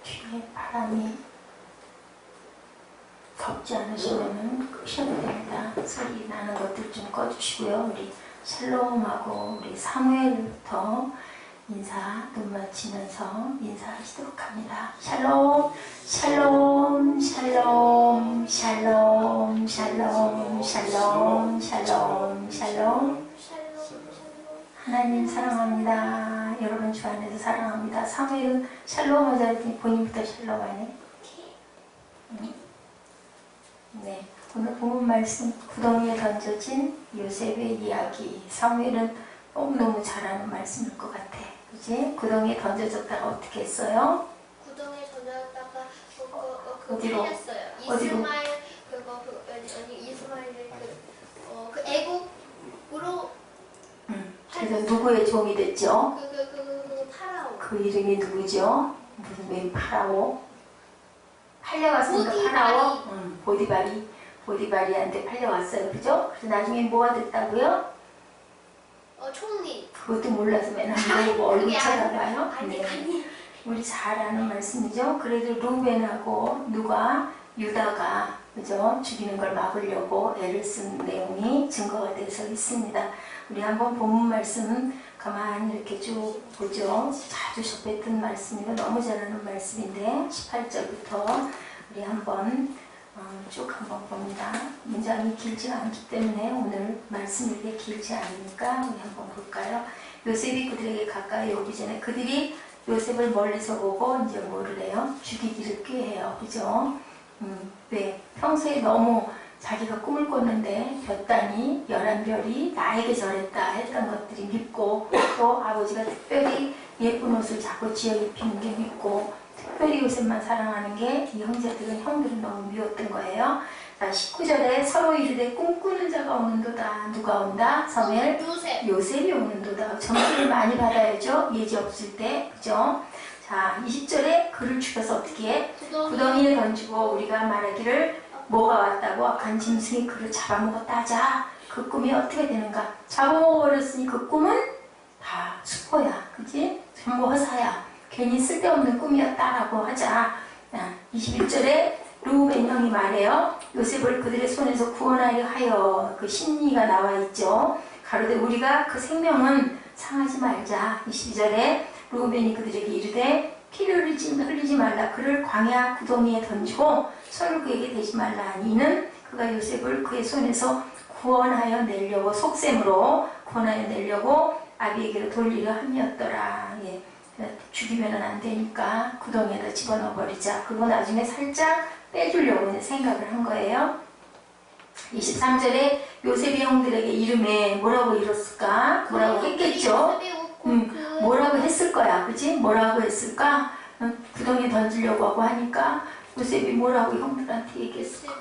뒤에 바람이 덥지 않으시면 끄셔도 됩니다. 소리 나는 것들 좀 꺼주시고요. 우리 샬롬하고 우리 사무엘부터 인사 눈 맞추면서 인사하시도록 합니다. 샬롬, 샬롬, 샬롬, 샬롬, 샬롬, 샬롬, 샬롬, 샬롬. 하나님 사랑합니다. 여러분 주 안에서 사랑합니다. 사무엘은 샬롬 하자 했더니 본인부터 샬롬 하네. 네, 오늘 본문 말씀 구덩이에 던져진 요셉의 이야기. 사무엘은 너무너무 잘하는 말씀일 것 같아. 그치? 구덩이에 던져졌다가 어떻게 했어요? 구덩이에 던져졌다가 어디로? 했어요. 어디로? 이스마엘을 그 애국으로. 그래서 누구의 종이 됐죠? 파라오. 그 이름이 누구죠? 무슨 왜 파라오? 팔려왔으니까 보디발이. 파라오? 보디발이한테 팔려왔어요. 그죠? 그래서 나중에 뭐가 됐다고요? 총리. 그것도 몰라서 맨날 물어보고 얼굴 쳐다봐요. 네. 아니. 우리 잘 아는 말씀이죠. 그래도 루벤하고 누가 유다가 그죠? 죽이는 걸 막으려고 애를 쓴 내용이 증거가 돼서 있습니다. 우리 한번 본문 말씀 가만히 이렇게 쭉 보죠. 자주 접했던 말씀이고 너무 잘 아는 말씀인데 18절부터 우리 한번 쭉 한번 봅니다. 문장이 길지 않기 때문에 오늘 말씀이 이렇게 길지 않으니까 우리 한번 볼까요? 요셉이 그들에게 가까이 오기 전에 그들이 요셉을 멀리서 보고 이제 뭐를 해요? 죽이기를 꾀해요. 그죠? 네. 평소에 너무 자기가 꿈을 꿨는데 볕단이 11별이 나에게 절했다 했던 것들이 믿고 또 아버지가 특별히 예쁜 옷을 자꾸 지어 입히는 게 믿고 특별히 요셉만 사랑하는 게 이 형제들은 형들은 너무 미웠던 거예요. 자, 19절에 서로 이르되 꿈꾸는 자가 오는도다. 누가 온다? 사무엘? 요셉이 오는도다. 점수를 많이 받아야죠. 예지 없을 때. 그죠? 자, 20절에 그를 죽여서 어떻게 해? 구덩이에 던지고 우리가 말하기를 뭐가 왔다고 악한 짐승이 그를 잡아먹었다 하자. 그 꿈이 어떻게 되는가? 잡아먹어버렸으니 그 꿈은 다 수포야. 그치? 전부 허사야. 괜히 쓸데없는 꿈이었다라고 하자. 21절에 루벤 형이 말해요. 요셉을 그들의 손에서 구원하려 하여 그 심리가 나와 있죠. 가로되 우리가 그 생명은 상하지 말자. 22절에 루벤이 그들에게 이르되 피를 흘리지 말라. 그를 광야 구덩이에 던지고 손을 그에게 대지 말라. 이는 그가 요셉을 그의 손에서 구원하여 내려고 속셈으로 구원하여 내려고 아비에게로 돌리려 함이었더라. 예. 죽이면 안 되니까 구덩이에다 집어넣어 버리자. 그거 나중에 살짝 빼주려고 생각을 한 거예요. 23절에 요셉이 형들에게 이름에 뭐라고 이뤘을까? 뭐라고 했겠죠? 뭐라고 했을 거야. 그치? 뭐라고 했을까? 구덩이에 던지려고 하고 하니까 요셉이 뭐라고 형들한테 얘기했을까?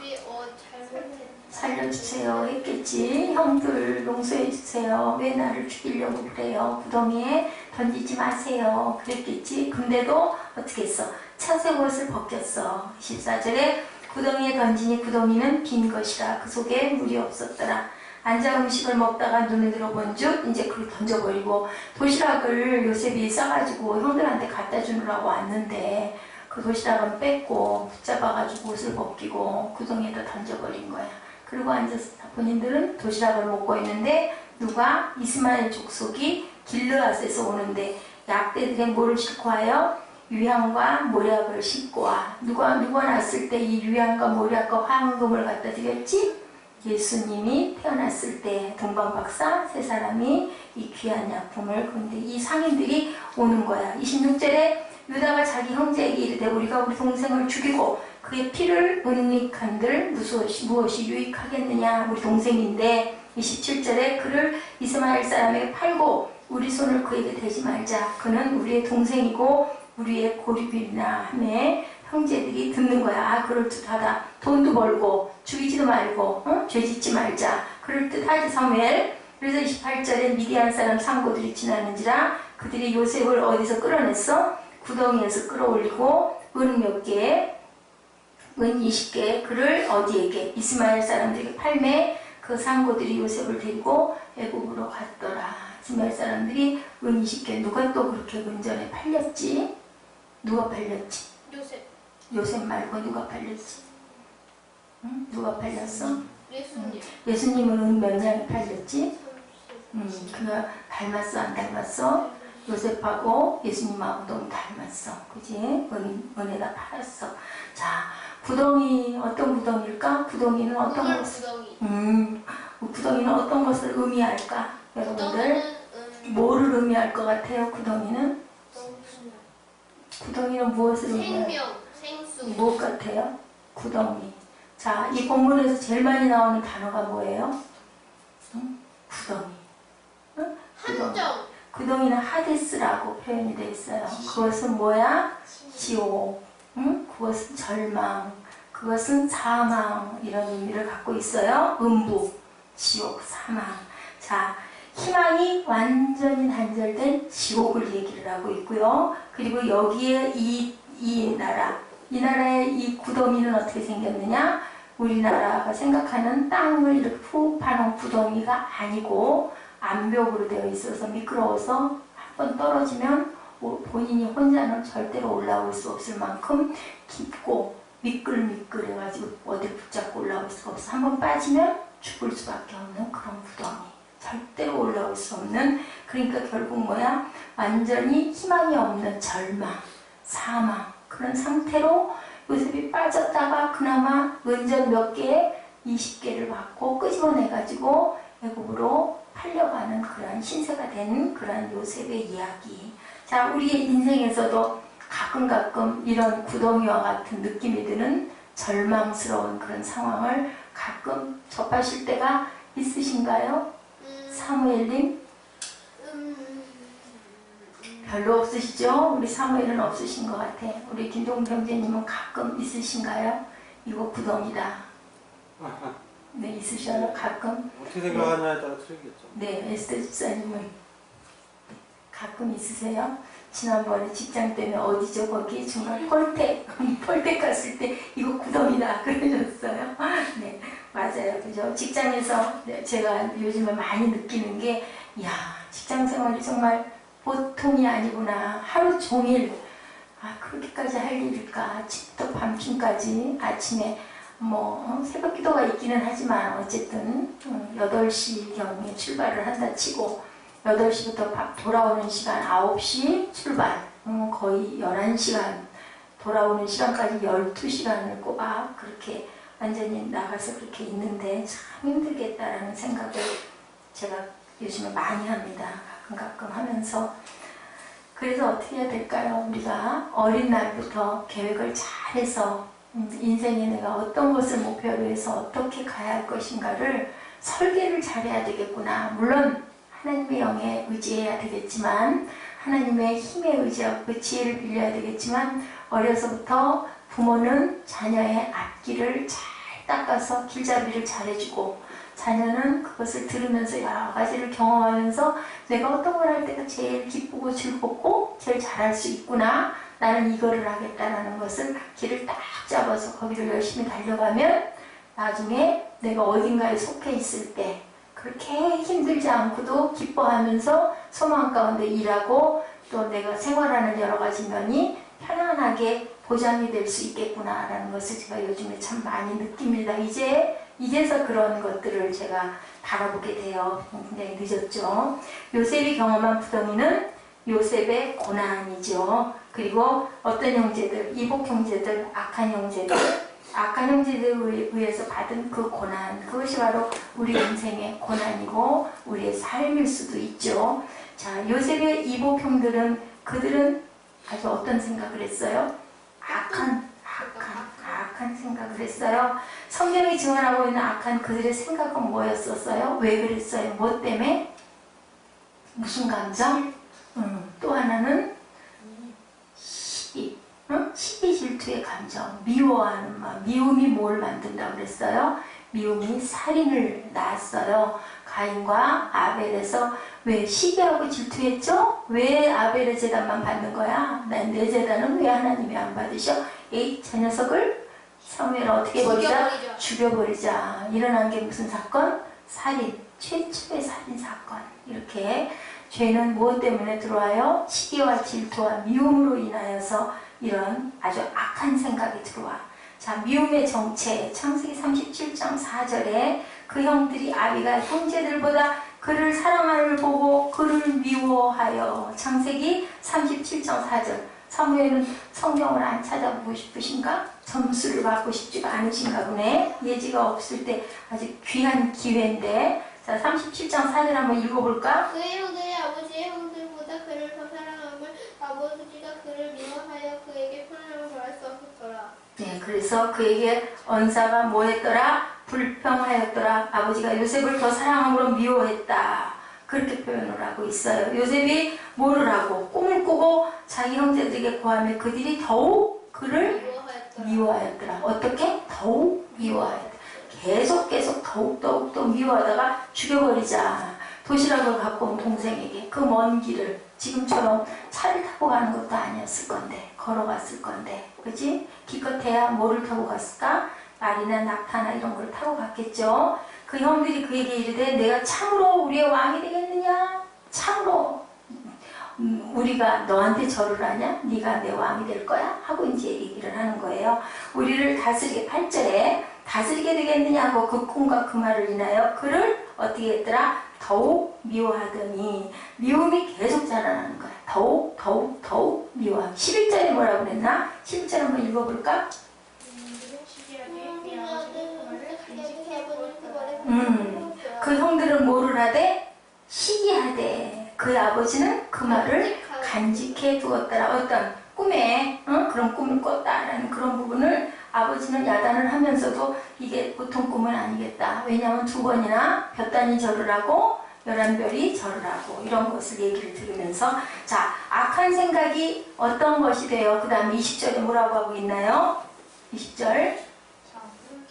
살려주세요 했겠지. 형들 용서해주세요. 왜 나를 죽이려고 그래요? 구덩이에 던지지 마세요. 그랬겠지. 근데도 어떻게 했어? 차색 옷을 벗겼어. 14절에 구덩이에 던지니 구덩이는 빈 것이라 그 속에 물이 없었더라. 앉아 음식을 먹다가 눈에 들어본 즉 이제 그걸 던져버리고 도시락을 요셉이 싸가지고 형들한테 갖다 주느라고 왔는데 그 도시락은 뺐고 붙잡아가지고 옷을 벗기고 구덩이에다 던져버린 거야. 그리고 앉아서 본인들은 도시락을 먹고 있는데 누가 이스마엘 족속이 길르앗에서 오는데 약대들의 뭐를 싣고 와요? 유향과 모략을 싣고 와. 누가 났을 때 이 유향과 모략과 황금을 갖다 드렸지? 예수님이 태어났을 때 동방박사 세 사람이 이 귀한 약품을. 그런데 이 상인들이 오는 거야. 26절에 유다가 자기 형제에게 이르되 우리가 우리 동생을 죽이고 그의 피를 은닉한들 무엇이 유익하겠느냐. 우리 동생인데. 27절에 그를 이스마엘 사람에게 팔고 우리 손을 그에게 대지 말자. 그는 우리의 동생이고 우리의 고립이나 하며 형제들이 듣는 거야. 아, 그럴듯하다. 돈도 벌고 죽이지도 말고 죄짓지 말자. 그럴듯하지 사무엘. 그래서 28절에 미디안 사람 상고들이 지나는지라 그들이 요셉을 어디서 끌어냈어? 구덩이에서 끌어올리고 은 몇 개, 은 20개 그를 어디에게? 이스마엘 사람들에게 팔매 그 상고들이 요셉을 데리고 애굽으로 갔더라. 이스마엘 사람들이 은 20개. 누가 또 그렇게 은전에 팔렸지? 누가 팔렸지? 요셉. 요셉 말고 누가 팔렸지? 응? 누가 팔렸어? 예수님. 예수님은 몇 년에 팔렸지? 30. 그가 닮았어 안 닮았어? 요셉하고 예수님하고 너무 닮았어. 그지? 은혜가 팔았어. 자, 구덩이 어떤 구덩이일까? 구덩이는 어떤 우물 것을 구덩이. 구덩이는 어떤 것을 의미할까? 여러분들 구덩이는 뭐를 의미할 것 같아요? 구덩이는 무엇을 의미할까? 생명, 생수. 무엇 같아요? 구덩이. 자, 이 본문에서 제일 많이 나오는 단어가 뭐예요? 구덩이. 응? 구덩이. 함정. 구덩이는 하데스라고 표현이 되어 있어요. 그것은 뭐야? 지옥. 응? 그것은 절망. 그것은 사망. 이런 의미를 갖고 있어요. 음부, 지옥, 사망. 자, 희망이 완전히 단절된 지옥을 얘기를 하고 있고요. 그리고 여기에 이 나라의 이 구덩이는 어떻게 생겼느냐? 우리나라가 생각하는 땅을 이렇게 푹 파놓은 구덩이가 아니고 암벽으로 되어 있어서 미끄러워서 한번 떨어지면 본인이 혼자는 절대로 올라올 수 없을 만큼 깊고 미끌미끌해가지고 어딜 붙잡고 올라올 수가 없어. 한번 빠지면 죽을 수밖에 없는 그런 구덩이. 절대로 올라올 수 없는, 그러니까 결국 뭐야? 완전히 희망이 없는 절망, 사망, 그런 상태로 요셉이 빠졌다가 그나마 은전 몇 개, 20개를 받고 끄집어내가지고 애굽으로 팔려가는 그런 신세가 된 그런 요셉의 이야기. 자, 우리의 인생에서도 가끔 이런 구덩이와 같은 느낌이 드는 절망스러운 그런 상황을 가끔 접하실 때가 있으신가요? 사무엘님? 별로 없으시죠? 우리 사무엘은 없으신 것 같아. 우리 김동 병제님은 가끔 있으신가요? 이거 구덩이다. 네, 있으셔요? 가끔? 어떻게 생각하냐에 따라 틀리겠죠. 네, 에스더 집사님은 가끔 있으세요? 지난번에 직장 때문에 어디죠? 거기 중간 폴텍 갔을 때 이거 구덩이다 그러셨어요. 네, 맞아요. 그죠? 직장에서 제가 요즘에 많이 느끼는 게, 이야, 직장 생활이 정말 보통이 아니구나. 하루 종일, 그렇게까지 할 일일까? 아침부터 밤중까지, 아침에 새벽 기도가 있기는 하지만 어쨌든 8시경에 출발을 한다 치고 8시부터 돌아오는 시간 9시 출발, 거의 11시간 돌아오는 시간까지 12시간을 꼬박 그렇게 완전히 나가서 그렇게 있는데 참 힘들겠다라는 생각을 제가 요즘에 많이 합니다. 가끔 하면서. 그래서 어떻게 해야 될까요? 우리가 어린 날부터 계획을 잘해서 인생에 내가 어떤 것을 목표로 해서 어떻게 가야 할 것인가를 설계를 잘해야 되겠구나. 물론 하나님의 영에 의지해야 되겠지만, 하나님의 힘에 의지하고 그 지혜를 빌려야 되겠지만, 어려서부터 부모는 자녀의 앞길을 잘 닦아서 길잡이를 잘해주고, 자녀는 그것을 들으면서 여러 가지를 경험하면서 내가 어떤 걸 할 때가 제일 기쁘고 즐겁고 제일 잘할 수 있구나, 나는 이거를 하겠다라는 것을 길을 딱 잡아서 거기를 열심히 달려가면 나중에 내가 어딘가에 속해 있을 때 그렇게 힘들지 않고도 기뻐하면서 소망 가운데 일하고 또 내가 생활하는 여러 가지 면이 편안하게 보장이 될 수 있겠구나라는 것을 제가 요즘에 참 많이 느낍니다. 이제서 그런 것들을 제가 바라보게 돼요. 굉장히 늦었죠. 요셉이 경험한 구덩이는 요셉의 고난이죠. 그리고 어떤 형제들, 이복 형제들, 악한 형제들에 의해서 받은 그 고난, 그것이 바로 우리 인생의 고난이고 우리의 삶일 수도 있죠. 자, 요셉의 이복 형들은 그들은 아주 어떤 생각을 했어요? 악한 생각을 했어요. 성경이 증언하고 있는 악한 그들의 생각은 뭐였었어요? 왜 그랬어요? 뭐 때문에? 무슨 감정? 또 하나는 시기, 시기 질투의 감정, 미워하는 마음. 미움이 뭘 만든다고 그랬어요? 미움이 살인을 낳았어요. 가인과 아벨에서 왜 시기하고 질투했죠? 왜 아벨의 제단만 받는 거야? 내 제단은 왜 하나님이 안 받으셔? 저 녀석을 사무엘 어떻게 버리자? 죽여버리자. 일어난 게 무슨 사건? 살인, 최초의 살인 사건. 이렇게 죄는 무엇 때문에 들어와요? 시기와 질투와 미움으로 인하여서 이런 아주 악한 생각이 들어와. 자, 미움의 정체, 창세기 37장 4절에 그 형들이 아비가 형제들보다 그를 사랑하는 보고 그를 미워하여. 창세기 37장 4절. 사무엘은 성경을 안 찾아보고 싶으신가? 점수를 받고 싶지가 않으신가 보네. 예지가 없을 때 아주 귀한 기회인데. 자, 37장 4절 한번 읽어볼까? 그의 형들이 아버지의 형들보다 그를 더 사랑함을 아버지가 그를 미워하여 그에게 편안함을 더할 수 없었더라. 네, 그래서 그에게 언사가 뭐했더라? 불평하였더라. 아버지가 요셉을 더 사랑함으로 미워했다. 그렇게 표현을 하고 있어요. 요셉이 뭐를 하고 꿈을 꾸고 자기 형제들에게 고하며 그들이 더욱 그를 미워하였더라. 어떻게? 더욱 미워하였다. 계속 더욱 미워하다가 죽여버리자. 도시락을 갖고 온 동생에게 그 먼 길을 지금처럼 차를 타고 가는 것도 아니었을 건데, 걸어갔을 건데, 그치? 기껏해야 뭐를 타고 갔을까? 말이나 낙타나 이런 걸 타고 갔겠죠. 그 형들이 그에게 이르되 내가 참으로 우리의 왕이 되겠느냐? 참으로 우리가 너한테 절을 하냐? 네가 내 왕이 될 거야? 하고 이제 얘기를 하는 거예요. 우리를 다스리게, 8절에 다스리게 되겠느냐고 그 꿈과 그 말을 인하여 그를 어떻게 했더라? 더욱 미워하더니. 미움이 계속 자라나는 거야. 더욱 미워하기. 11절에 뭐라고 그랬나? 11절 한번 읽어볼까? 그 형들은 뭐를 하되? 시기하되. 그의 아버지는 그 말을 간직해 두었더라. 어떤 꿈에 그런 꿈을 꿨다라는 그런 부분을 아버지는 야단을 하면서도 이게 보통 꿈은 아니겠다. 왜냐하면 2번이나 볕단이 절을 하고 11별이 절을 하고 이런 것을 얘기를 들으면서, 자, 악한 생각이 어떤 것이 돼요? 그 다음에 20절에 뭐라고 하고 있나요? 20절.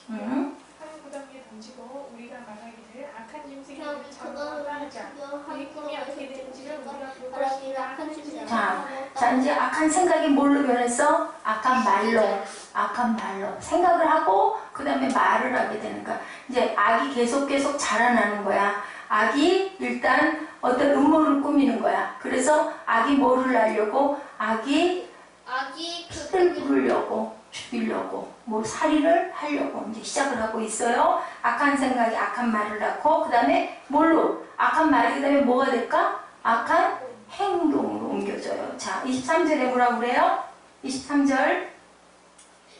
한 구덩이에 던지고 우리가 말하기를 악한 짐승이 우리 장막을 따르자. 이 꿈이 어떻게 되는지를 우리가 볼 것이다. 악한 짐승이. 자, 이제 악한 생각이 뭘로 변했어? 악한 말로 생각을 하고 그 다음에 말을 하게 되는 거야. 이제 악이 계속 자라나는 거야. 악이 일단 어떤 음모를 꾸미는 거야. 그래서 악이 뭐를 하려고? 악이 피를 부르려고, 죽이려고, 뭐 살인을 하려고 이제 시작을 하고 있어요. 악한 생각이 악한 말을 낳고, 그 다음에 뭘로? 악한 말이 그 다음에 뭐가 될까? 악한 행동으로 옮겨져요. 자, 23절에 뭐라고 그래요? 23절.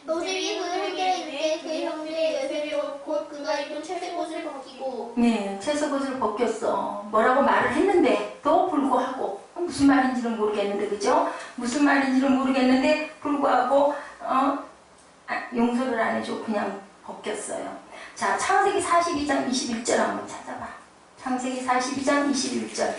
요셉이 그를 해결해 이르되 그 형들의 요셉이 곧 그가 입은 채색 옷을 벗기고. 네, 채석옷을 벗겼어. 뭐라고 말을 했는데도 불구하고, 무슨 말인지는 모르겠는데, 그죠? 무슨 말인지는 모르겠는데 불구하고 용서를 안 해주고 그냥 벗겼어요. 자, 창세기 42장 21절 한번 찾아봐. 창세기 42장 21절.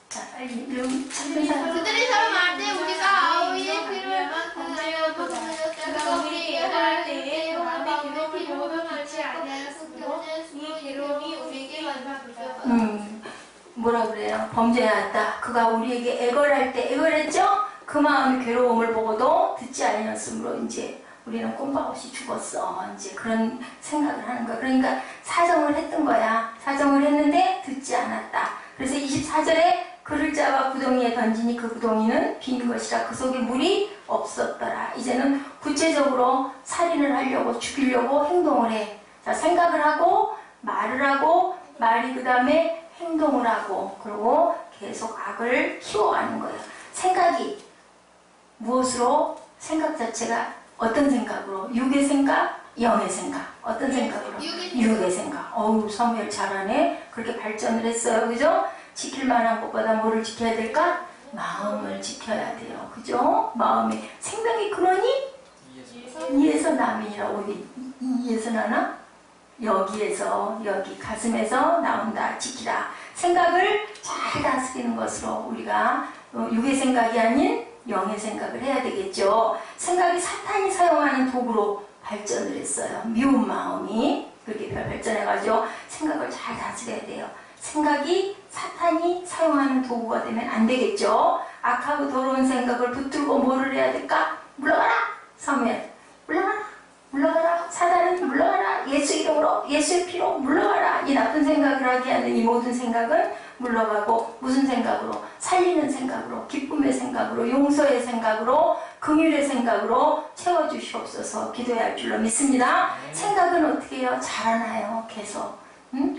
자, 빨리 찾는 사람. 그들이 서로 말때 우리가 아우의 피를 그하여 그가 우리에게 할 때에 마음의 피로를 받지 아니하였으므로 이 괴로움이 우리에게 많아졌다. 뭐라 그래요? 범죄하였다. 그가 우리에게 애걸할 때 애걸했죠? 그 마음의 괴로움을 보고도 듣지 아니었으므로 이제 우리는 꼼박 없이 죽었어. 이제 그런 생각을 하는 거야. 그러니까 사정을 했던 거야. 사정을 했는데 듣지 않았다. 그래서 24절에 그를 잡아 구덩이에 던지니 그 구덩이는 빈 것이라 그 속에 물이 없었더라. 이제는 구체적으로 살인을 하려고, 죽이려고 행동을 해. 자, 생각을 하고 말을 하고, 말이 그 다음에 행동을 하고, 그리고 계속 악을 키워가는 거예요. 생각이 무엇으로? 생각 자체가 어떤 생각으로? 육의 생각, 영의 생각. 어떤 생각으로? 육의 생각. 어우, 사무엘 잘하네. 그렇게 발전을 했어요. 그죠? 지킬 만한 것보다 뭐를 지켜야 될까? 마음을 지켜야 돼요. 그죠? 마음이. 생명이 그러니? 이에서 남이니라. 어디 이에서 나나? 여기에서, 여기 가슴에서 나온다. 지키라. 생각을 잘 다스리는 것으로 우리가 육의 생각이 아닌 영의 생각을 해야 되겠죠. 생각이 사탄이 사용하는 도구로 발전을 했어요. 미운 마음이 그렇게 발전해가지고 생각을 잘 다스려야 돼요. 생각이 사탄이 사용하는 도구가 되면 안 되겠죠. 악하고 더러운 생각을 붙들고 뭐를 해야 될까? 물러가라! 사무엘, 물러가라! 물러가라. 사단은 물러가라. 예수 이름으로, 예수의 피로 물러가라. 이 나쁜 생각을 하게 하는 이 모든 생각은 물러가고, 무슨 생각으로? 살리는 생각으로, 기쁨의 생각으로, 용서의 생각으로, 긍휼의 생각으로 채워주시옵소서. 기도해야 할 줄로 믿습니다. 생각은 어떻게 해요? 자라나요. 계속.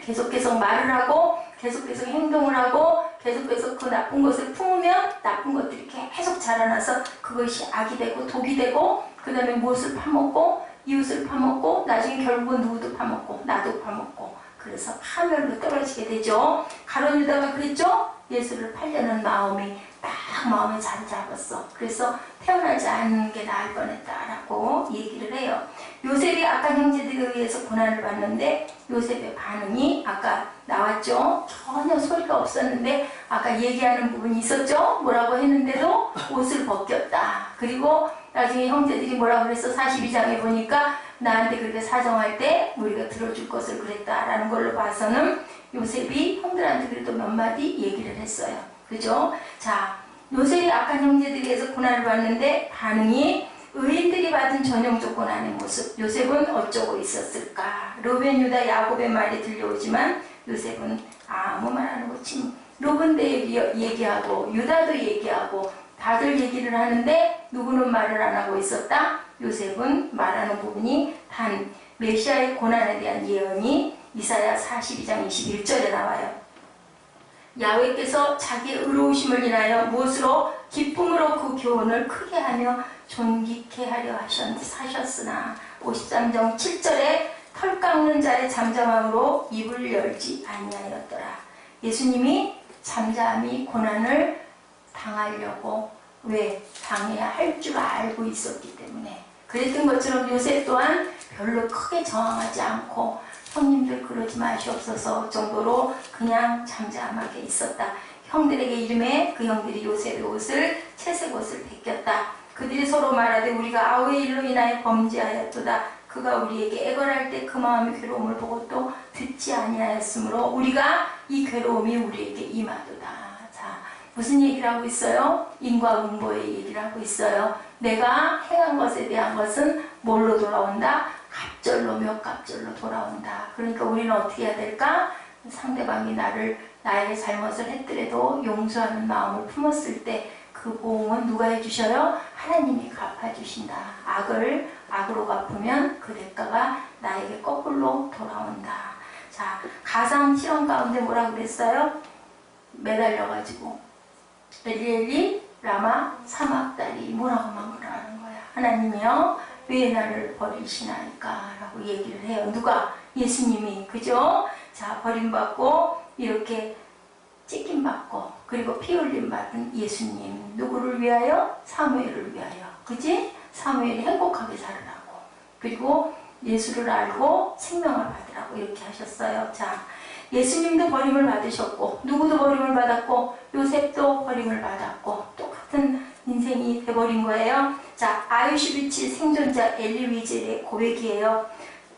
계속 말을 하고, 계속 행동을 하고, 계속 그 나쁜 것을 품으면 나쁜 것들이 계속 자라나서 그것이 악이 되고 독이 되고, 그 다음에 무엇을 파먹고, 이웃을 파먹고, 나중에 결국은 누구도 파먹고, 나도 파먹고, 그래서 파멸로 떨어지게 되죠. 가룟 유다가 그랬죠? 예수를 팔려는 마음이 딱 마음에 자리 잡았어. 그래서 태어나지 않는 게 나을 뻔했다라고 얘기를 해요. 요셉이 악한 형제들에 의해서 고난을 받는데 요셉의 반응이 아까 나왔죠? 전혀 소리가 없었는데 아까 얘기하는 부분이 있었죠? 뭐라고 했는데도 옷을 벗겼다. 그리고 나중에 형제들이 뭐라고 그랬어? 42장에 보니까 나한테 그렇게 사정할 때 우리가 들어줄 것을 그랬다라는 걸로 봐서는 요셉이 형들한테 그래도 몇 마디 얘기를 했어요. 그죠? 자, 요셉이 악한 형제들에 의해서 고난을 받는데 반응이 의인들이 받은 전형적 고난의 모습. 요셉은 어쩌고 있었을까? 르벤, 유다, 야곱의 말이 들려오지만 요셉은 아무 말 안 하고 르벤도 얘기하고 유다도 얘기하고 다들 얘기를 하는데 누구는 말을 안 하고 있었다? 요셉은 말하는 부분이 단 메시아의 고난에 대한 예언이 이사야 42장 21절에 나와요. 야훼께서 자기의 의로우심을 인하여 무엇으로? 기쁨으로 그 교훈을 크게 하며 존귀케 하려 하셨으나 53장 7절에 털 깎는 자의 잠잠함으로 입을 열지 아니하였더라. 예수님이 잠잠히 고난을 당하려고 왜 당해야 할 줄 알고 있었기 때문에 그랬던 것처럼 요셉 또한 별로 크게 저항하지 않고 형님들 그러지 마시옵소서 정도로 그냥 잠잠하게 있었다. 형들에게 이름에 그 형들이 요셉의 옷을 채색 옷을 벗겼다. 그들이 서로 말하되 우리가 아우의 일로 인하여 범죄하였도다. 그가 우리에게 애걸할 때 그 마음의 괴로움을 보고 또 듣지 아니하였으므로 우리가 이 괴로움이 우리에게 임하도다. 자, 무슨 얘기를 하고 있어요? 인과응보의 얘기를 하고 있어요. 내가 행한 것에 대한 것은 뭘로 돌아온다? 갑절로 몇 갑절로 돌아온다. 그러니까 우리는 어떻게 해야 될까? 상대방이 나에게 잘못을 했더라도 용서하는 마음을 품었을 때 그 보응은 누가 해주셔요? 하나님이 갚아주신다. 악을 악으로 갚으면 그 대가가 나에게 거꾸로 돌아온다. 자, 가상 실험 가운데 뭐라 그랬어요? 매달려가지고 엘리 라마 사막다리 뭐라고 말하는 거야. 하나님이요 왜 나를 버리시나이까 라고 얘기를 해요. 누가? 예수님이. 그죠? 자, 버림받고 이렇게 찢김받고 그리고 피 흘림 받은 예수님. 누구를 위하여? 사무엘을 위하여. 그지? 사무엘이 행복하게 살으라고. 그리고 예수를 알고 생명을 받으라고 이렇게 하셨어요. 자, 예수님도 버림을 받으셨고 누구도 버림을 받았고 요셉도 버림을 받았고 똑같은 인생이 돼버린 거예요. 자, 아유슈비츠 생존자 엘리 위젤의 고백이에요.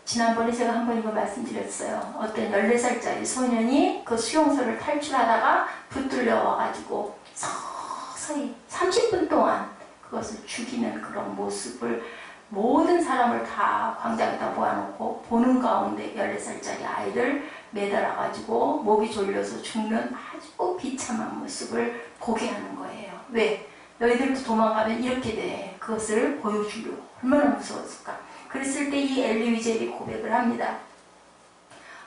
지난번에 제가 한번 이거 말씀드렸어요. 어떤 14살짜리 소년이 그 수용소를 탈출하다가 붙들려 와가지고 서서히 30분 동안 그것을 죽이는 그런 모습을 모든 사람을 다 광장에다 모아놓고 보는 가운데 14살짜리 아이를 매달아가지고 목이 졸려서 죽는 아주 비참한 모습을 보게 하는 거예요. 왜? 너희들도 도망가면 이렇게 돼. 그것을 보여주려고. 얼마나 무서웠을까. 그랬을 때 이 엘리 위젤이 고백을 합니다.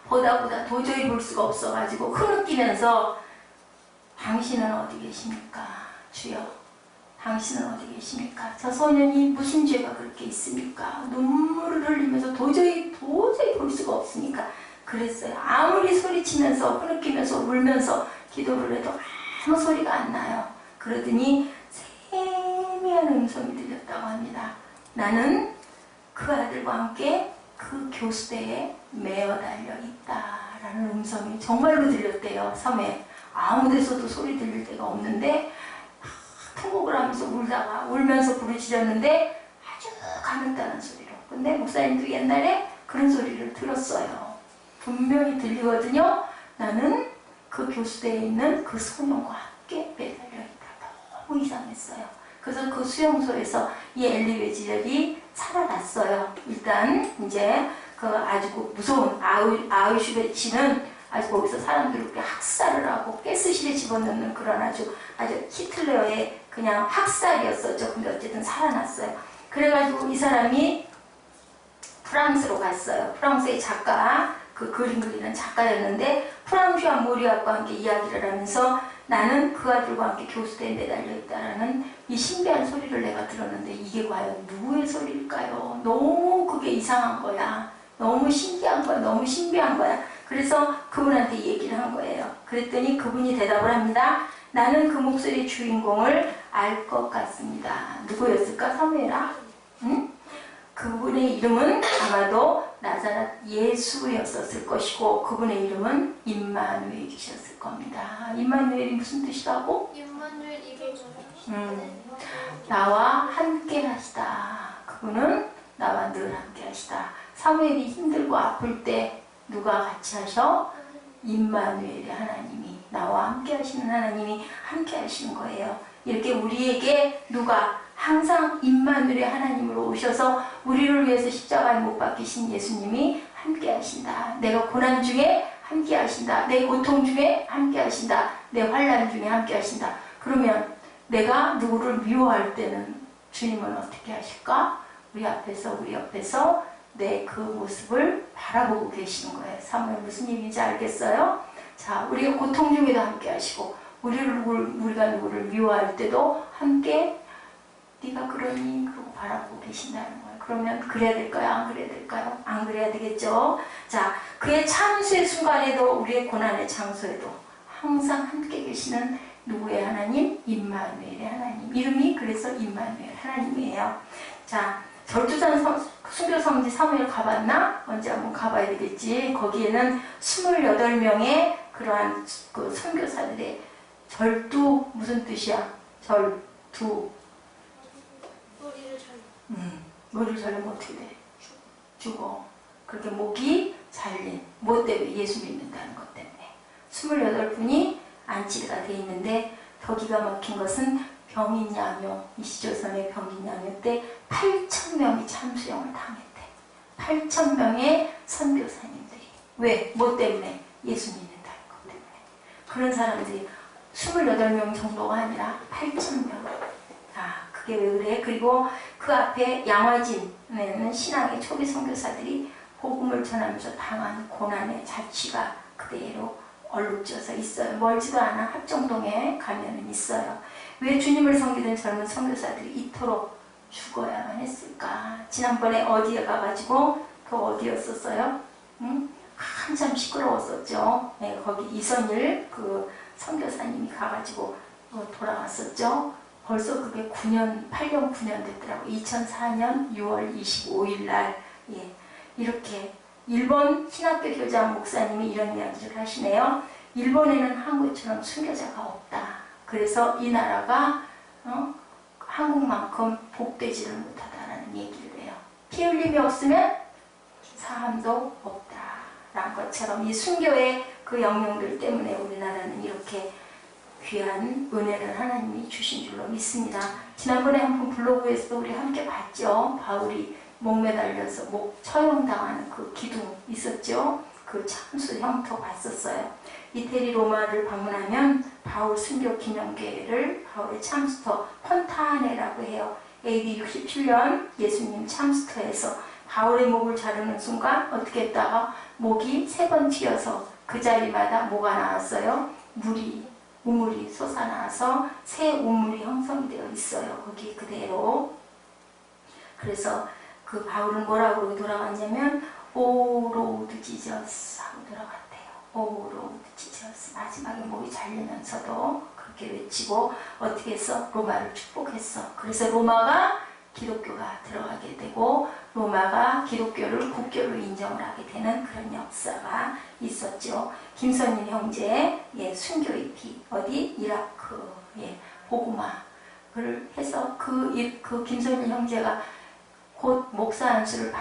보다 도저히 볼 수가 없어가지고 흐느끼면서 당신은 어디 계십니까? 주여, 당신은 어디 계십니까? 저 소년이 무슨 죄가 그렇게 있습니까? 눈물을 흘리면서 도저히 볼 수가 없으니까 그랬어요. 아무리 소리치면서 흐느끼면서 울면서 기도를 해도 아무 소리가 안 나요. 그러더니 세미한 음성이 들렸다고 합니다. 나는 그 아들과 함께 그 교수대에 매어 달려 있다라는 음성이 정말로 들렸대요. 섬에 아무 데서도 소리 들릴 데가 없는데 통곡을 하면서 울면서 부르짖었는데 아주 가냘다는 소리로. 근데 목사님도 옛날에 그런 소리를 들었어요. 분명히 들리거든요. 나는 그 교수대에 있는 그 소년과 함께 매달려 있다. 너무 이상했어요. 그래서 그 수용소에서 이 엘리 위젤이 살아났어요. 일단 이제 그 아주 그 무서운 아우슈베츠는 아주 거기서 사람들을 그렇게 학살을 하고 가스실에 집어넣는 그런 아주 히틀러의 그냥 학살이었었죠. 근데 어쨌든 살아났어요. 그래가지고 이 사람이 프랑스로 갔어요. 프랑스의 작가, 그 그림 그리는 작가였는데 프랑슈아 모리아과 함께 이야기를 하면서 나는 그 아들과 함께 교수대에 매달려 있다라는 이 신비한 소리를 내가 들었는데 이게 과연 누구의 소리일까요? 너무 그게 이상한 거야. 너무 신기한 거야. 너무 신비한 거야. 그래서 그분한테 이 얘기를 한 거예요. 그랬더니 그분이 대답을 합니다. 나는 그 목소리의 주인공을 알 것 같습니다. 누구였을까? 사무엘아? 응? 그분의 이름은 아마도 나사렛 예수였었을 것이고 그분의 이름은 임마누엘이셨을 겁니다. 임마누엘이 무슨 뜻이라고? 임마누엘 이거죠. 나와 함께 하시다. 그분은 나와 늘 함께 하시다. 사무엘이 힘들고 아플 때 누가 같이 하셔? 임마누엘의 하나님이, 나와 함께 하시는 하나님이 함께 하시는 거예요. 이렇게 우리에게 누가 항상 임마누엘의 하나님으로 오셔서 우리를 위해서 십자가에 못 박히신 예수님이 함께 하신다. 내가 고난 중에 함께 하신다. 내 고통 중에 함께 하신다. 내 환난 중에 함께 하신다. 그러면 내가 누구를 미워할 때는 주님은 어떻게 하실까? 우리 옆에서 내 그 모습을 바라보고 계시는 거예요. 사무엘 무슨 얘기인지 알겠어요? 자, 우리가 고통 중에도 함께 하시고 우리가 누구를 미워할 때도 함께 네가 그러니? 그러고 바라보고 계신다는 거예요. 그러면 그래야 될까요? 안 그래야 될까요? 안 그래야 되겠죠? 자, 그의 참수의 순간에도 우리의 고난의 장소에도 항상 함께 계시는 누구의 하나님? 임마누엘의 하나님. 이름이 그래서 임마누엘 하나님이에요. 자, 절두산 순교성지 사무엘 가봤나? 언제 한번 가봐야 되겠지. 거기에는 28명의 그러한 그 선교사들의 절두 무슨 뜻이야? 절두. 머리를 잘리면 어떻게 돼? 죽어. 그렇게 목이 잘린. 뭐 때문에? 예수 믿는다는 것 때문에. 28분이 안치가 돼 있는데 더 기가 막힌 것은 병인양요, 이시조선의 병인양요 때 8,000명이 참수형을 당했대. 8,000명의 선교사님들이. 왜? 뭐 때문에? 예수 믿는다는 것 때문에. 그런 사람들이 28명 정도가 아니라 8,000명. 아, 그게 왜 그래? 그리고 그 앞에 양화진에는 신앙의 초기 선교사들이 복음을 전하면서 당한 고난의 자취가 그대로 얼룩져서 있어요. 멀지도 않아 합정동에 가면은 있어요. 왜 주님을 섬기던 젊은 선교사들이 이토록 죽어야만 했을까? 지난번에 어디에 가가지고 그 어디였었어요? 응? 한참 시끄러웠었죠. 네, 거기 이선일 그 선교사님이 가가지고 돌아갔었죠. 벌써 그게 8년 9년 됐더라고. 2004년 6월 25일 날. 예, 이렇게 일본 신학교 교장 목사님이 이런 이야기를 하시네요. 일본에는 한국처럼 순교자가 없다. 그래서 이 나라가 한국만큼 복되지를 못하다라는 얘기를 해요. 피 흘림이 없으면 사함도 없다라는 것처럼 이 순교의 그 영역들 때문에 우리나라는 이렇게 귀한 은혜를 하나님이 주신 줄로 믿습니다. 지난번에 한번 블로그에서도 우리 함께 봤죠. 바울이 목 매달려서 목 처형당하는 그 기둥 있었죠. 그 참수 형토 봤었어요. 이태리 로마를 방문하면 바울 순교 기념계를 바울의 참수터 폰타네라고 해요. AD 67년 예수님 참수터에서 바울의 목을 자르는 순간 어떻게 했다가 목이 3번 튀어서 그 자리마다 뭐가 나왔어요? 우물이 솟아나와서 새 우물이 형성이 되어 있어요. 거기 그대로. 그래서 그 바울은 뭐라고 그러고 돌아갔냐면 오 로드 지저스 하고 돌아갔대요. 오 로드 지저스. 마지막에 목이 잘리면서도 그렇게 외치고 어떻게 했어? 로마를 축복했어. 그래서 로마가 기독교가 들어가게 되고 로마가 기독교를 국교로 인정을 하게 되는 그런 역사가 있었죠. 김선일 형제 순교의 비 어디? 이라크 보고마를 해서 그 김선일 형제가 곧 목사 안수를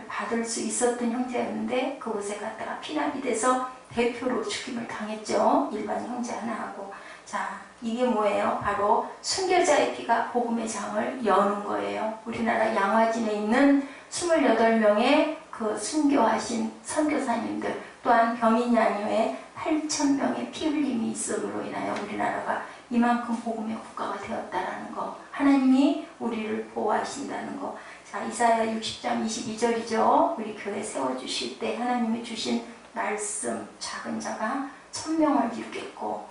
받을 수 있었던 형제였는데 그곳에 갔다가 피난이 돼서 대표로 죽임을 당했죠. 일반 형제 하나하고. 자, 이게 뭐예요? 바로 순교자의 피가 복음의 장을 여는 거예요. 우리나라 양화진에 있는 28명의 그 순교하신 선교사님들, 또한 병인야녀의 8,000명의 피 흘림이 있음으로 인하여 우리나라가 이만큼 복음의 국가가 되었다라는 거, 하나님이 우리를 보호하신다는 거. 자, 이사야 60장 22절이죠. 우리 교회 세워주실 때 하나님이 주신 말씀, 작은 자가 1000명을 이루겠고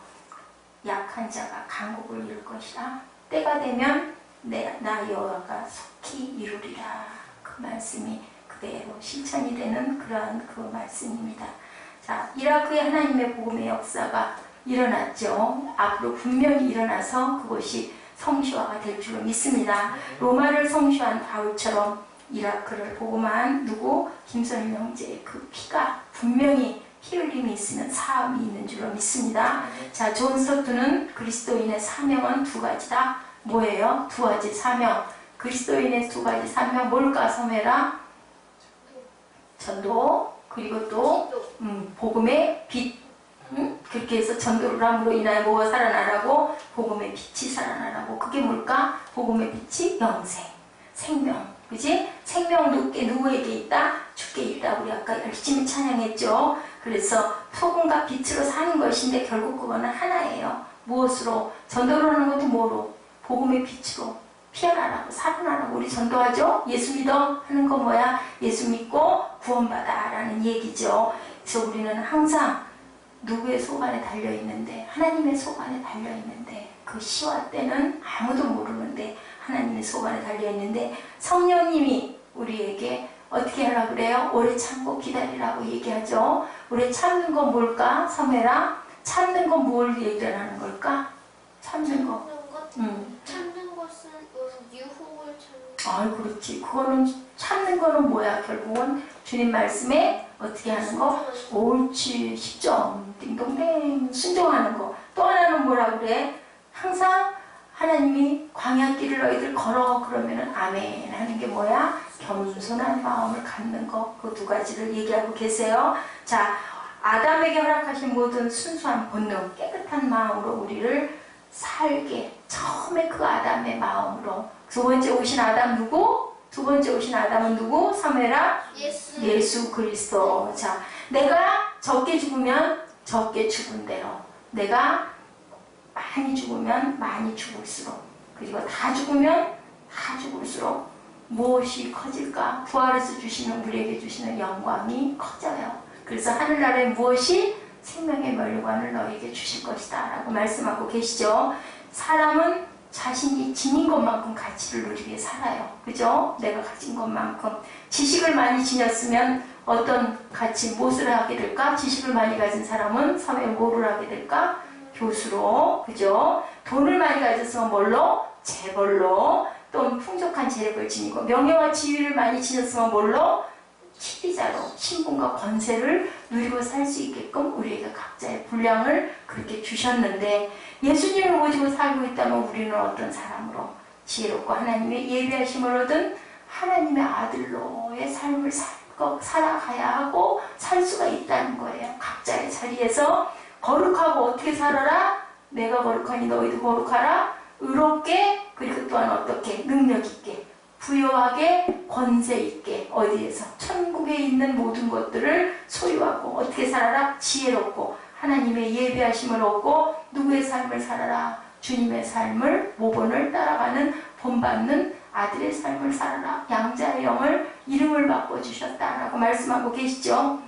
약한 자가 강국을 이룰 것이라. 때가 되면 나 여호와가 속히 이루리라. 그 말씀이 그대로 실천이 되는 그러한 그 말씀입니다. 자, 이라크의 하나님의 복음의 역사가 일어났죠. 앞으로 분명히 일어나서 그것이 성시화가 될 줄로 믿습니다. 로마를 성시한 바울처럼 이라크를 복음한 누구? 김선일 형제의 그 피가 분명히 피 흘림이 있으면 사함이 있는 줄로 믿습니다. 자, 존 스토트는 그리스도인의 사명은 두 가지다. 뭐예요? 두 가지 사명. 그리스도인의 두 가지 사명 뭘까? 섬해라. 전도. 그리고 또 복음의 빛. 그렇게 해서 전도를 함으로 인하여 뭐가 살아나라고? 복음의 빛이 살아나라고. 그게 뭘까? 복음의 빛이 영생, 생명. 그지? 생명 누구에게 있다? 주께 있다. 우리 아까 열심히 찬양했죠. 그래서 소금과 빛으로 사는 것인데 결국 그거는 하나예요. 무엇으로? 전도를 하는 것도 뭐로? 복음의 빛으로 피어나라고, 살아나라고. 우리 전도하죠? 예수 믿어 하는 거 뭐야? 예수 믿고 구원받아 라는 얘기죠. 그래서 우리는 항상 누구의 속 안에 달려있는데, 하나님의 속 안에 달려있는데, 그 시와 때는 아무도 모르는데 하나님의 속 안에 달려있는데, 성령님이 우리에게 어떻게 하라고 그래요? 오래 참고 기다리라고 얘기하죠. 오래 참는 건 뭘까? 섬해라. 참는 건 뭘 얘기하는 걸까? 참는 거. 참는 것은 유혹을 참는. 아, 그렇지. 그거는 참는 거는 뭐야? 결국은 주님 말씀에 어떻게 하는 거? 옳지, 10점, 띵동댕, 순종하는 거. 또 하나는 뭐라 그래? 항상 하나님이 광야길을 너희들 걸어 그러면은 아멘 하는 게 뭐야? 겸손한 마음을 갖는 거. 그 두 가지를 얘기하고 계세요. 자, 아담에게 허락하신 모든 순수한 본능, 깨끗한 마음으로 우리를 살게. 처음에 그 아담의 마음으로. 두 번째 오신 아담 누구? 두 번째 오신 아담은 누구? 사무엘아? 예수 그리스도. 자, 내가 적게 죽으면 적게 죽은 대로, 내가 많이 죽으면 많이 죽을수록, 그리고 다 죽으면 다 죽을수록 무엇이 커질까? 부활해서 주시는, 우리에게 주시는 영광이 커져요. 그래서 하늘나라에 무엇이? 생명의 멸관을 너에게 주실 것이다 라고 말씀하고 계시죠. 사람은 자신이 지닌 것만큼 가치를 누리게 살아요. 그죠? 내가 가진 것만큼. 지식을 많이 지녔으면 어떤 가치, 무엇을 하게 될까? 지식을 많이 가진 사람은 사회에 뭐를 하게 될까? 교수로. 그죠? 돈을 많이 가졌으면 뭘로? 재벌로. 또 풍족한 재력을 지니고, 명예와 지위를 많이 지녔으면 뭘로? 치리자로 신분과 권세를 누리고 살 수 있게끔 우리에게 각자의 분량을 그렇게 주셨는데, 예수님을 모시고 살고 있다면 우리는 어떤 사람으로? 지혜롭고 하나님의 예비하심을 얻은 하나님의 아들로의 삶을 살아가야 하고 살 수가 있다는 거예요. 각자의 자리에서 거룩하고 어떻게 살아라? 내가 거룩하니 너희도 거룩하라. 의롭게, 그리고 또한 어떻게? 능력 있게, 부요하게, 권세 있게. 어디에서? 천국에 있는 모든 것들을 소유하고 어떻게 살아라? 지혜롭고 하나님의 예비하심을 얻고 누구의 삶을 살아라? 주님의 삶을, 모본을 따라가는 본받는 아들의 삶을 살아라. 양자의 영을 이름을 바꿔주셨다라고 말씀하고 계시죠.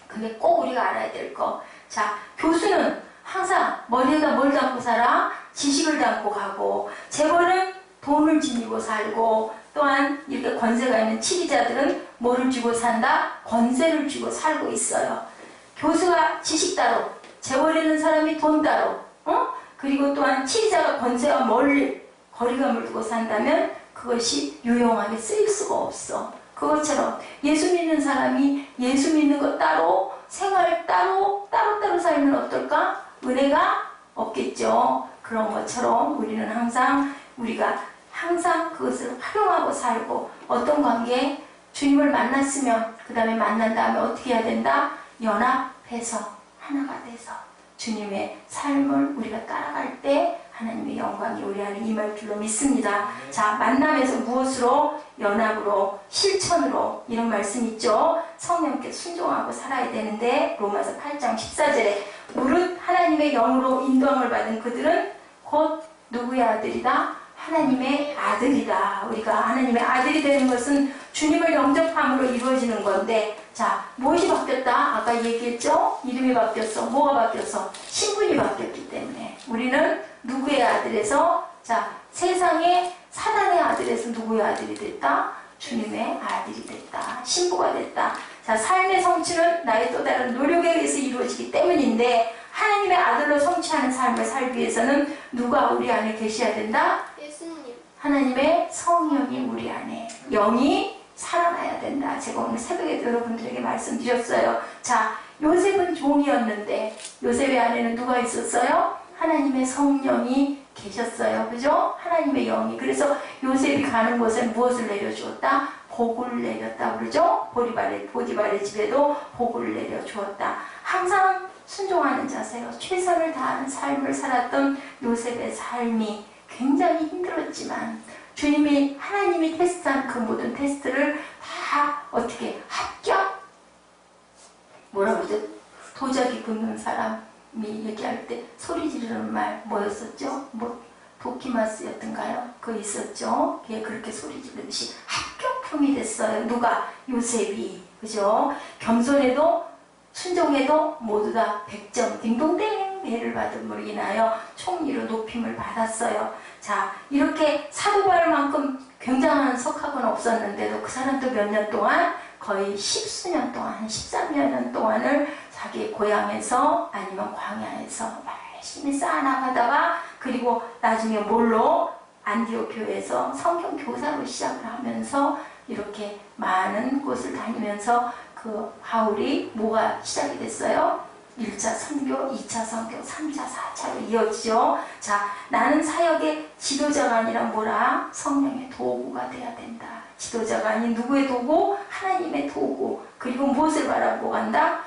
근데 꼭 우리가 알아야 될 거. 자, 교수는 항상 머리에다 뭘 담고 살아? 지식을 담고 가고, 재벌은 돈을 지니고 살고, 또한 이렇게 권세가 있는 치리자들은 뭐를 쥐고 산다? 권세를 쥐고 살고 있어요. 교수가 지식 따로, 재벌 있는 사람이 돈 따로, 그리고 또한 치리자가 권세와 멀리 거리감을 두고 산다면 그것이 유용하게 쓰일 수가 없어. 그것처럼 예수 믿는 사람이 예수 믿는 것 따로, 생활 따로 살면 어떨까? 은혜가 없겠죠. 그런 것처럼 우리는 우리가 항상 그것을 활용하고 살고, 어떤 관계? 주님을 만났으면 그 다음에 만난 다음에 어떻게 해야 된다? 연합, 합해서 하나가 돼서 주님의 삶을 우리가 따라갈 때 하나님의 영광이 우리 안에 임할 줄로 믿습니다. 자, 만남에서 무엇으로? 연합으로, 실천으로. 이런 말씀 있죠. 성령께 순종하고 살아야 되는데 로마서 8장 14절에 무릇 하나님의 영으로 인도함을 받은 그들은 곧 누구의 아들이다? 하나님의 아들이다. 우리가 하나님의 아들이 되는 것은 주님을 영접함으로 이루어지는 건데, 자, 무엇이 바뀌었다? 아까 얘기했죠? 이름이 바뀌었어. 뭐가 바뀌었어? 신분이 바뀌었기 때문에 우리는 누구의 아들에서, 자, 세상의 사단의 아들에서 누구의 아들이 됐다? 주님의 아들이 됐다. 신부가 됐다. 자, 삶의 성취는 나의 또 다른 노력에 의해서 이루어지기 때문인데, 하나님의 아들로 성취하는 삶을 살기 위해서는 누가 우리 안에 계셔야 된다? 예수님. 하나님의 성령이 우리 안에, 영이 살아나야 된다. 제가 오늘 새벽에 여러분들에게 말씀드렸어요. 자, 요셉은 종이었는데 요셉의 안에는 누가 있었어요? 하나님의 성령이 계셨어요. 그죠? 하나님의 영이. 그래서 요셉이 가는 곳에 무엇을 내려주었다? 복을 내렸다. 그러죠? 보디발의 집에도 복을 내려주었다. 항상 순종하는 자세요. 최선을 다하는 삶을 살았던 요셉의 삶이 굉장히 힘들었지만 주님이, 하나님이 테스트한 그 모든 테스트를 다 어떻게 합격? 뭐라고 그러죠? 도자기 굽는 사람이 얘기할 때 소리 지르는 말 뭐였었죠? 뭐 도키마스였던가요? 그거 있었죠? 걔 그렇게 소리 지르듯이 합격품이 됐어요. 누가? 요셉이. 그죠? 겸손해도 순종해도 모두 다 100점 딩동댕 배를 받음으로 인하여 총리로 높임을 받았어요. 자, 이렇게 사도 바울만큼 굉장한 석학은 없었는데도 그 사람도 몇 년 동안, 거의 10수년 동안, 한 13년 동안을 자기 고향에서 아니면 광야에서 열심히 쌓아나가다가, 그리고 나중에 뭘로? 안디옥 교회에서 성경 교사로 시작을 하면서 이렇게 많은 곳을 다니면서 그 바울이 뭐가 시작이 됐어요? 1차 선교, 2차 선교, 3차, 4차로 이어지죠. 자, 나는 사역의 지도자가 아니라 뭐라? 성령의 도구가 돼야 된다. 지도자가 아닌 누구의 도구? 하나님의 도구. 그리고 무엇을 바라보고 간다?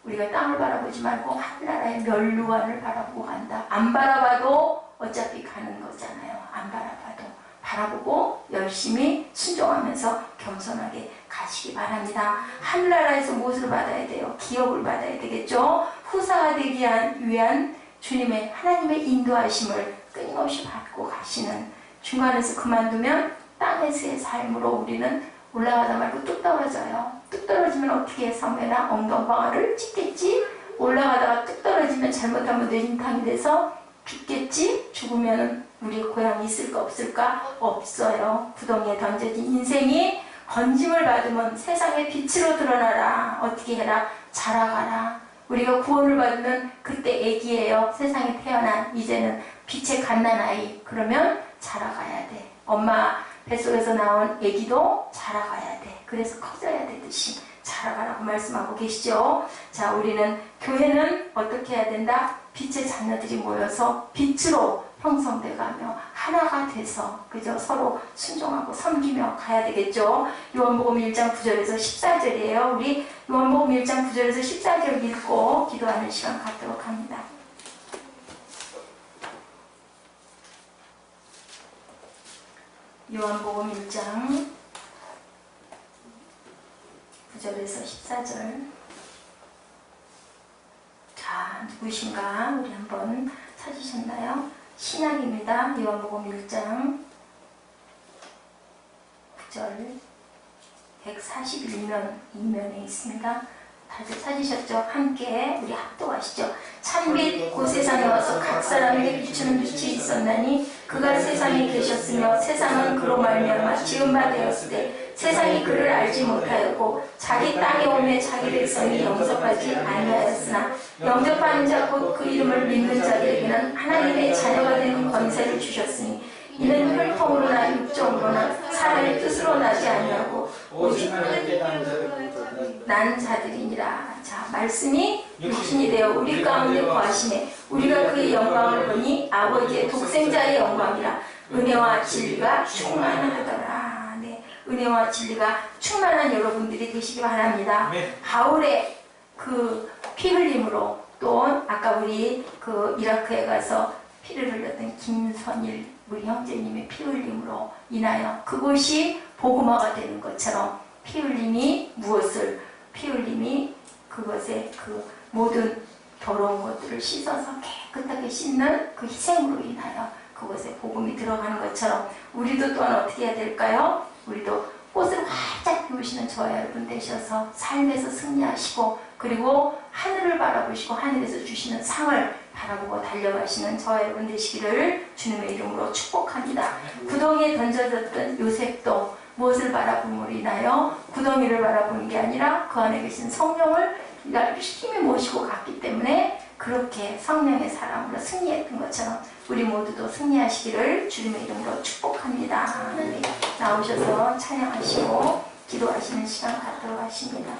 우리가 땅을 바라보지 말고 하늘나라의 멸류관을 바라보고 간다. 안 바라봐도 어차피 가는 거잖아요. 안 바라봐도. 바라보고 열심히 순종하면서 겸손하게 가시기 바랍니다. 하늘나라에서 무엇을 받아야 돼요? 기업을 받아야 되겠죠? 후사가 되기 위한 주님의, 하나님의 인도하심을 끊임없이 받고 가시는, 중간에서 그만두면 땅에서의 삶으로 우리는 올라가다 말고 뚝 떨어져요. 뚝 떨어지면 어떻게 해? 성매나 엉덩방아를 찢겠지? 올라가다가 뚝 떨어지면 잘못하면 뇌진탕이 돼서 죽겠지? 죽으면 우리 고향이 있을까 없을까? 없어요. 구덩이에 던져진 인생이 건짐을 받으면 세상의 빛으로 드러나라. 어떻게 해라? 자라가라. 우리가 구원을 받으면 그때 애기예요. 세상에 태어난 이제는 빛의 갓난아이. 그러면 자라가야 돼. 엄마 뱃속에서 나온 애기도 자라가야 돼. 그래서 커져야 되듯이 자라가라고 말씀하고 계시죠. 자, 우리는, 교회는 어떻게 해야 된다? 빛의 자녀들이 모여서 빛으로 형성돼가며 하나가 돼서, 그죠? 서로 순종하고 섬기며 가야 되겠죠. 요한복음 1장 9절에서 14절이에요. 우리 요한복음 1장 9절에서 14절 읽고 기도하는 시간 갖도록 합니다. 요한복음 1장 9절에서 14절. 자, 누구신가? 우리 한번 찾으셨나요? 신약입니다. 요한복음 1장 9절 141면 2면에 있습니다. 다들 찾으셨죠? 함께 우리 합독하시죠. 참빛 곧 세상에 와서 각 사람에게 비추는 빛이 있었나니 그가 세상에 계셨으며 세상은 그로 말미암아 지은 바 되었을 때 세상이 그를 알지 못하였고 자기 땅에 오매 자기 백성이 영접하지 아니하였으나 영접하는 자 곧 그 이름을 믿는 자들에게는 하나님의 자녀가 되는 권세를 주셨으니 이는 혈통으로나 육정으로나 사람의 뜻으로 나지 아니하고 오직 난 자들이니라. 자, 말씀이 육신이 되어 우리 가운데 거하시네. 우리가 그의 영광을 보니 아버지의 독생자의 영광이라. 은혜와 진리가 충만하더라. 네, 은혜와 진리가 충만한 여러분들이 되시기 바랍니다. 바울의 그 피 흘림으로 또 아까 우리 그 이라크에 가서 피를 흘렸던 김선일 우리 형제님의 피 흘림으로 인하여 그것이 복음화가 되는 것처럼 피 흘림이 무엇을 피 흘림이 그것의 그 모든 더러운 것들을 씻어서 깨끗하게 씻는 그 희생으로 인하여 그것에 복음이 들어가는 것처럼 우리도 또한 어떻게 해야 될까요? 우리도 꽃을 활짝 피우시는 저와 여러분 되셔서 삶에서 승리하시고 그리고 하늘을 바라보시고 하늘에서 주시는 상을 바라보고 달려가시는 저와 여러분 되시기를 주님의 이름으로 축복합니다. 구덩이에 던져졌던 요셉도 무엇을 바라봄으로 인하여 구덩이를 바라보는 게 아니라 그 안에 계신 성령을 힘에 모시고 갔기 때문에 그렇게 성령의 사람으로 승리했던 것처럼 우리 모두도 승리하시기를 주님의 이름으로 축복합니다. 네, 나오셔서 찬양하시고 기도하시는 시간 갖도록 하십니다.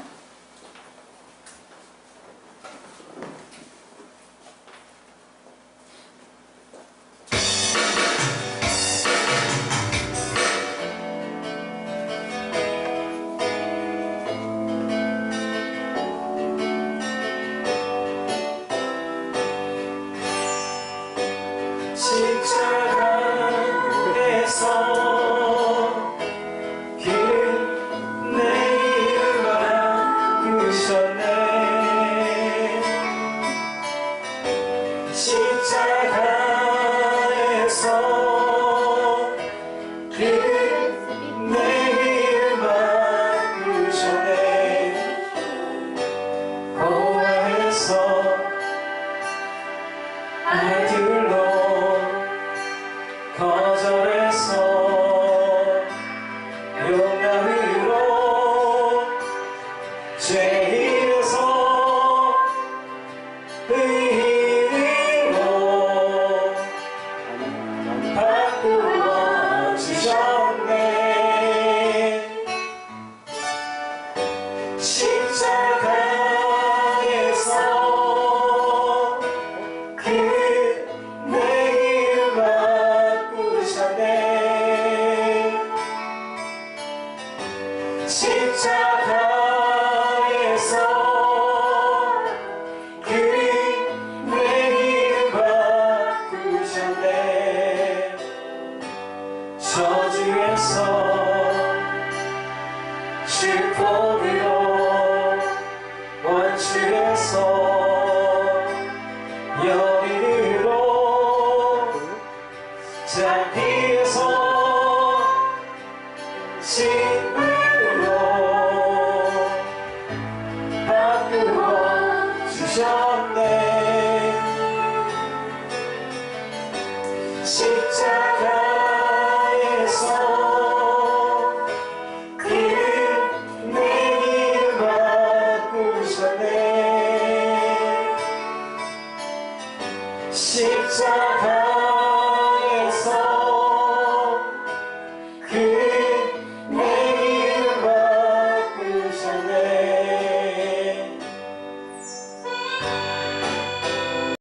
십자가